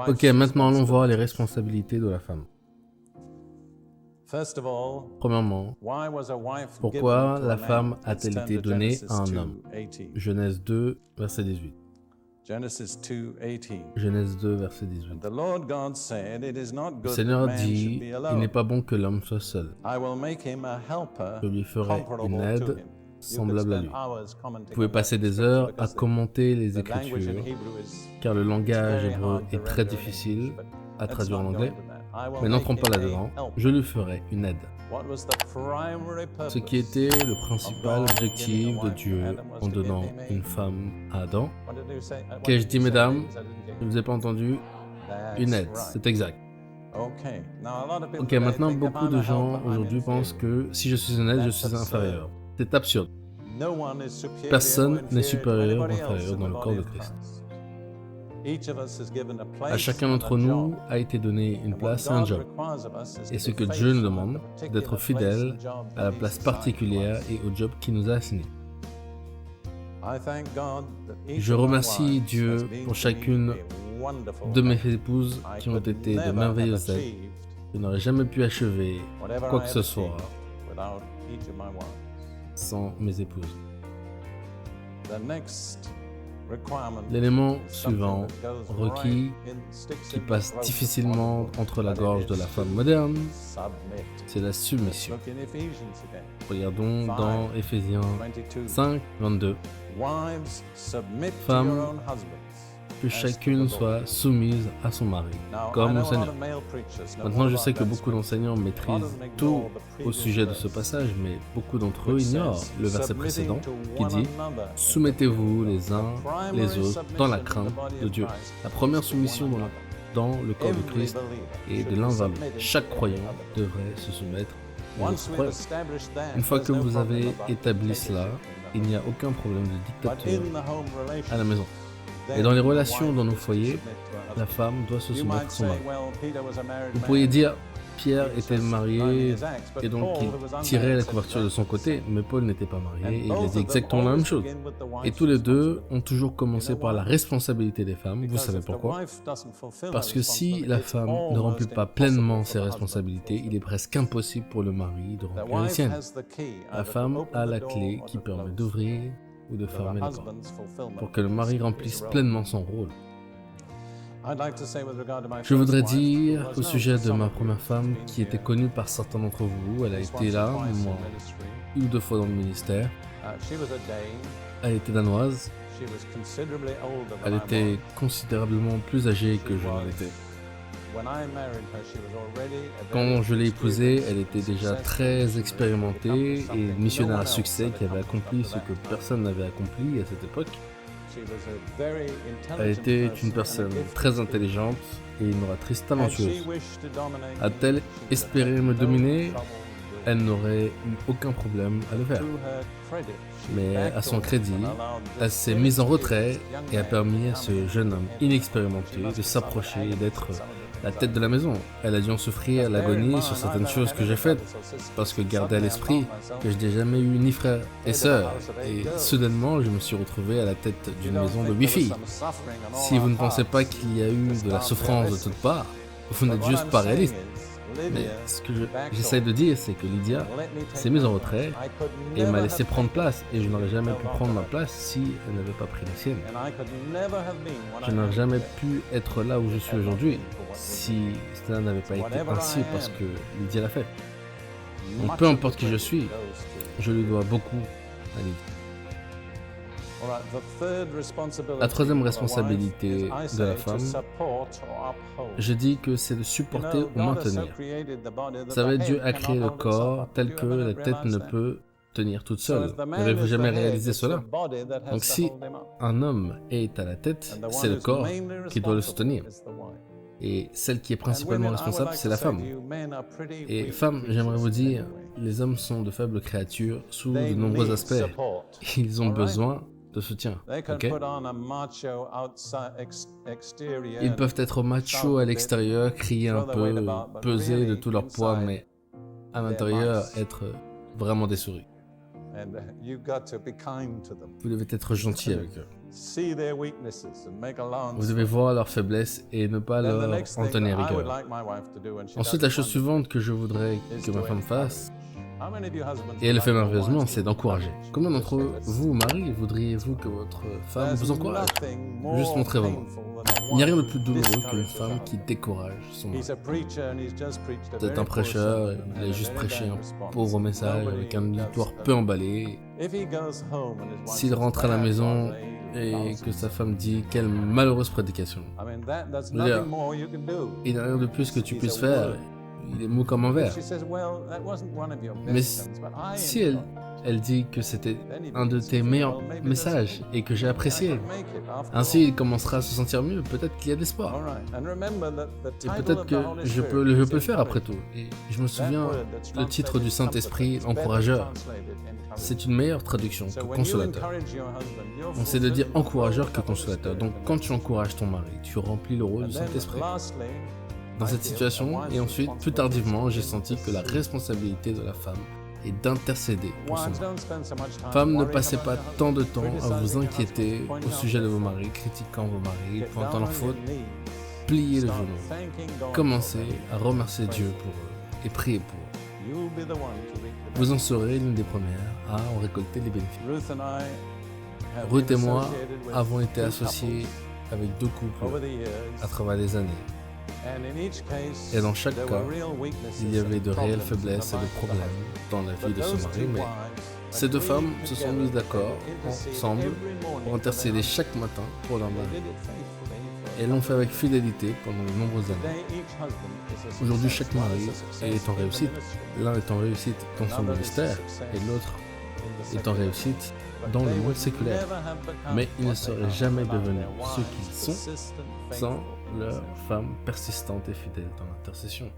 Ok, maintenant allons voir les responsabilités de la femme. Premièrement, pourquoi la femme a-t-elle été donnée à un homme? Genèse 2, verset 18. Genèse 2, verset 18. Le Seigneur dit, il n'est pas bon que l'homme soit seul. Je lui ferai une aide semblable à lui. Vous pouvez passer des heures à commenter les Écritures, car le langage hébreu est très difficile à traduire en anglais. Mais n'entrons pas là-dedans, je lui ferai une aide. Ce qui était le principal objectif de Dieu en donnant une femme à Adam. Qu'ai-je dit, mesdames? Je ne vous ai pas entendu. Une aide, c'est exact. Ok, maintenant beaucoup de gens aujourd'hui pensent que si je suis une aide, je suis inférieur. C'est absurde. Personne n'est supérieur ou inférieur dans le corps de Christ. À chacun d'entre nous a été donné une place et un job. Et ce que Dieu nous demande, c'est d'être fidèle à la place particulière et au job qu'il nous a assigné. Je remercie Dieu pour chacune de mes épouses qui ont été de merveilleuses aides. Je n'aurais jamais pu achever quoi que ce soit sans mes épouses. L'élément suivant, requis, qui passe difficilement entre la gorge de la femme moderne, c'est la soumission. Regardons dans Éphésiens 5, 22. Femmes, que chacune soit soumise à son mari, comme au Seigneur. Maintenant, je sais que beaucoup d'enseignants maîtrisent tout au sujet de ce passage, mais beaucoup d'entre eux ignorent le verset précédent qui dit « Soumettez-vous les uns les autres dans la crainte de Dieu ». La première soumission dans le corps de Christ est de l'invaluable. Chaque croyant devrait se soumettre aux autres croyants. Une fois que vous avez établi cela, il n'y a aucun problème de dictature à la maison. Et dans les relations dans nos foyers, la femme doit se soumettre à son mari. Vous pourriez dire, Pierre était marié et donc il tirait la couverture de son côté, mais Paul n'était pas marié et il a dit exactement la même chose. Et tous les deux ont toujours commencé par la responsabilité des femmes. Vous savez pourquoi? Parce que si la femme ne remplit pas pleinement ses responsabilités, il est presque impossible pour le mari de remplir les siennes. La femme a la clé qui permet d'ouvrir ou de fermer les portes, pour que le mari remplisse pleinement son rôle. Je voudrais dire au sujet de ma première femme qui était connue par certains d'entre vous, elle a été là, moi, une ou deux fois dans le ministère. Elle était danoise. Elle était considérablement plus âgée que je ne l'étais. Quand je l'ai épousée, elle était déjà très expérimentée et missionnaire à succès qui avait accompli ce que personne n'avait accompli à cette époque. Elle était une personne très intelligente et une oratrice talentueuse. A-t-elle espéré me dominer? Elle n'aurait eu aucun problème à le faire. Mais à son crédit, elle s'est mise en retrait et a permis à ce jeune homme inexpérimenté de s'approcher et d'être la tête de la maison. Elle a dû en souffrir l'agonie sur certaines choses que j'ai faites, parce que gardez à l'esprit que je n'ai jamais eu ni frère et sœur, et soudainement je me suis retrouvé à la tête d'une maison de 8 filles. Si vous ne pensez pas qu'il y a eu de la souffrance de toutes parts, vous n'êtes juste pas réaliste. Mais ce que j'essaie de dire, c'est que Lydia s'est mise en retrait et m'a laissé prendre place. Et je n'aurais jamais pu prendre ma place si elle n'avait pas pris la sienne. Je n'aurais jamais pu être là où je suis aujourd'hui si cela n'avait pas été ainsi parce que Lydia l'a fait. Donc peu importe qui je suis, je lui dois beaucoup à Lydia. La troisième responsabilité de la femme, je dis que c'est de supporter ou maintenir. Vous savez, Dieu a créé le corps tel que la tête ne peut tenir toute seule. N'avez-vous jamais réalisé cela? Donc si un homme est à la tête, c'est le corps qui doit le soutenir. Et celle qui est principalement responsable, c'est la femme. Et femme, j'aimerais vous dire, les hommes sont de faibles créatures sous de nombreux aspects. Ils ont besoin de soutien. Okay? Ils peuvent être machos à l'extérieur, crier un peu, peser de tout leur poids, mais à l'intérieur, être vraiment des souris. Vous devez être gentil avec eux. Vous devez voir leurs faiblesses et ne pas leur en tenir rigueur. Ensuite, la chose suivante que je voudrais que ma femme fasse, et elle le fait merveilleusement, c'est d'encourager. Combien d'entre vous, maris, voudriez-vous que votre femme vous encourage? Juste montrez-moi. Il n'y a rien de plus douloureux qu'une femme qui décourage son mari. Vous êtes un prêcheur, il a juste prêché un pauvre message avec un auditoire peu emballé. S'il rentre à la maison et que sa femme dit quelle malheureuse prédication. Il n'y a rien de plus que tu puisses faire. Il est mou comme un verre. Mais si elle dit que c'était un de tes meilleurs messages et que j'ai apprécié, ainsi il commencera à se sentir mieux, peut-être qu'il y a d'espoir. Et peut-être que je peux le faire après tout. Et je me souviens, le titre du Saint-Esprit, encourageur, c'est une meilleure traduction que consolateur. On sait de dire encourageur que consolateur. Donc quand tu encourages ton mari, tu remplis le rôle du Saint-Esprit. Dans cette situation, et ensuite, plus tardivement, j'ai senti que la responsabilité de la femme est d'intercéder pour son mari. Femmes, ne passez pas tant de temps à vous inquiéter au sujet de vos maris, critiquant vos maris, pointant leurs fautes. Pliez le genou. Commencez à remercier Dieu pour eux et priez pour eux. Vous en serez l'une des premières à en récolter les bénéfices. Ruth et moi avons été associés avec 2 couples à travers les années. Et dans chaque cas, il y avait de réelles faiblesses et de problèmes dans la vie de ce mari, mais ces 2 femmes se sont mises d'accord ensemble pour intercéder chaque matin pour leur mari. Et l'ont fait avec fidélité pendant de nombreuses années. Aujourd'hui, chaque mari est en réussite. L'un est en réussite dans son ministère et l'autre est en réussite dans le monde séculaire. Mais ils ne seraient jamais devenus ce qu'ils sont sans leur femme persistante et fidèle dans l'intercession.